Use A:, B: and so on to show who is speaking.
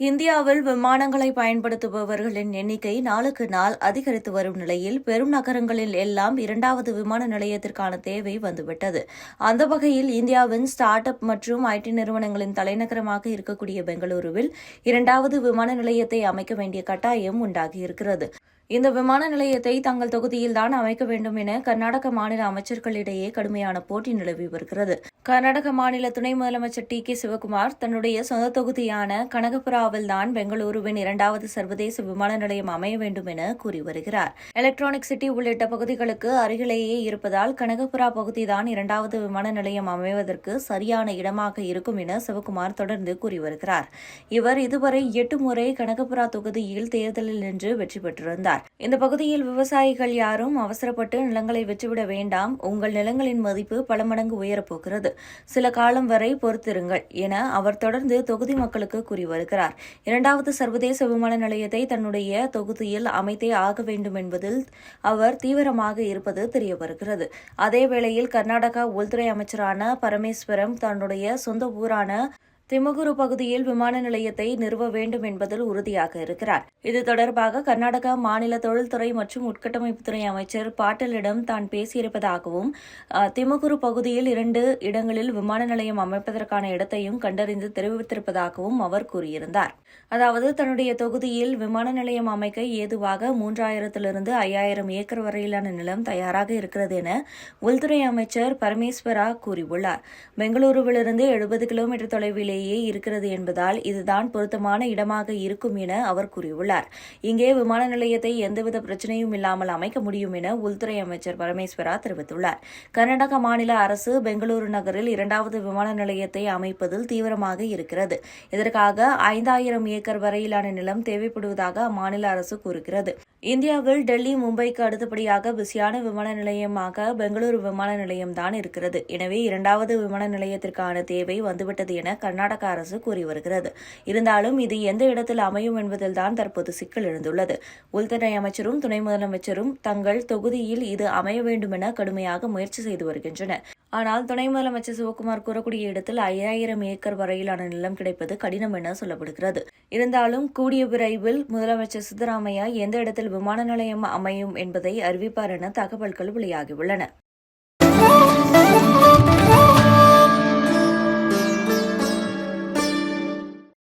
A: இந்தியாவில் விமானங்களை பயன்படுத்துபவர்களின் எண்ணிக்கை நாளுக்கு நாள் அதிகரித்து வரும் நிலையில் பெரும் நகரங்களில் எல்லாம் இரண்டாவது விமான நிலையத்திற்கான தேவை வந்துவிட்டது. அந்த வகையில் இந்தியாவின் ஸ்டார்ட் அப் மற்றும் ஐடி நிறுவனங்களின் தலைநகரமாக இருக்கக்கூடிய பெங்களூருவில் இரண்டாவது விமான நிலையத்தை அமைக்க வேண்டிய கட்டாயம் உண்டாகியிருக்கிறது. இந்த விமான நிலையத்தை தங்கள் தொகுதியில்தான் அமைக்க வேண்டும் என கர்நாடக மாநில அமைச்சர்களிடையே கடுமையான போட்டி நிலவி வருகிறது. கர்நாடக மாநில துணை முதலமைச்சர் டி. கே. சிவக்குமார் தன்னுடைய சொந்த தொகுதியான கனகபுராவில்தான் பெங்களூருவின் இரண்டாவது சர்வதேச விமான நிலையம் அமைய வேண்டும் என கூறி வருகிறார். எலக்ட்ரானிக் சிட்டி உள்ளிட்ட பகுதிகளுக்கு அருகிலேயே இருப்பதால் கனகபுரா பகுதிதான் இரண்டாவது விமான நிலையம் அமைவதற்கு சரியான இடமாக இருக்கும் என சிவக்குமார் தொடர்ந்து கூறி வருகிறார். இவர் இதுவரை 8 முறை கனகபுரா தொகுதியில் தேர்தலில் நின்று வெற்றி பெற்றிருந்தார். இந்த பகுதியில் விவசாயிகள் யாரும் அவசரப்பட்டு நிலங்களை விற்றுவிட வேண்டாம், உங்கள் நிலங்களின் மதிப்பு பல மடங்கு உயரப்போகிறது, சில காலம் வரை பொறுத்திருங்கள் என அவர் தொடர்ந்து தொகுதி மக்களுக்கு கூறி வருகிறார். இரண்டாவது சர்வதேச விமான நிலையத்தை தன்னுடைய தொகுதியில் அமைத்தே ஆக வேண்டும் என்பதில் அவர் தீவிரமாக இருப்பது தெரிய வருகிறது. அதேவேளையில் கர்நாடகா உள்துறை அமைச்சரான பரமேஸ்வரம் தன்னுடைய சொந்த ஊரான திமுகுரு பகுதியில் விமான நிலையத்தை நிறுவ வேண்டும் என்பதில் உறுதியாக இருக்கிறார். இது தொடர்பாக கர்நாடகா மாநில தொழில்துறை மற்றும் உட்கட்டமைப்புத்துறை அமைச்சர் பாட்டீலிடம் தான் பேசியிருப்பதாகவும் திமுகுரு பகுதியில் 2 இடங்களில் விமான நிலையம் அமைப்பதற்கான இடத்தையும் கண்டறிந்து தெரிவித்திருப்பதாகவும் அவர் கூறியிருந்தார். அதாவது தன்னுடைய தொகுதியில் விமான நிலையம் அமைக்க ஏதுவாக 3000 to 5000 ஏக்கர் வரையிலான நிலம் தயாராக இருக்கிறது என உள்துறை அமைச்சர் பரமேஸ்வரா கூறியுள்ளார். பெங்களூருவிலிருந்து 70 கிலோமீட்டர் தொலைவில் இருக்கிறது என்பதால் இதுதான் பொருத்தமான இடமாக இருக்கும் என அவர் கூறியுள்ளார். இங்கே விமான நிலையத்தை எந்தவித பிரச்சனையும் இல்லாமல் அமைக்க முடியும் என உள்துறை அமைச்சர் பரமேஸ்வரா தெரிவித்துள்ளார். கர்நாடக மாநில அரசு பெங்களூரு நகரில் இரண்டாவது விமான நிலையத்தை அமைப்பதில் தீவிரமாக இருக்கிறது. இதற்காக 5000 ஏக்கர் வரையிலான நிலம் தேவைப்படுவதாக அம்மாநில அரசு கூறுகிறது. இந்தியாவில் டெல்லி, மும்பைக்கு அடுத்தபடியாக பிஸியான விமான நிலையமாக பெங்களூரு விமான நிலையம்தான் இருக்கிறது. எனவே இரண்டாவது விமான நிலையத்திற்கான தேவை வந்துவிட்டது என கர்நாடக அரசு கூறி வருகிறது. இருந்தாலும் இது எந்த இடத்தில் அமையும் என்பதில்தான் தற்போது சிக்கல் எழுந்துள்ளது. உள்துறை அமைச்சரும் துணை முதலமைச்சரும் தங்கள் தொகுதியில் இது அமைய வேண்டும் என கடுமையாக முயற்சி செய்து வருகின்றனர். ஆனால் துணை முதலமைச்சர் சிவக்குமார் கூறக்கூடிய இடத்தில் 5000 ஏக்கர் வரையிலான நிலம் கிடைப்பது கடினம் என சொல்லப்படுகிறது. இருந்தாலும் கூடிய விரைவில் முதலமைச்சர் சித்தராமையா எந்த இடத்தில் விமான நிலையம் அமையும் என்பதை அறிவிப்பார் என தகவல்கள் வெளியாகியுள்ளன.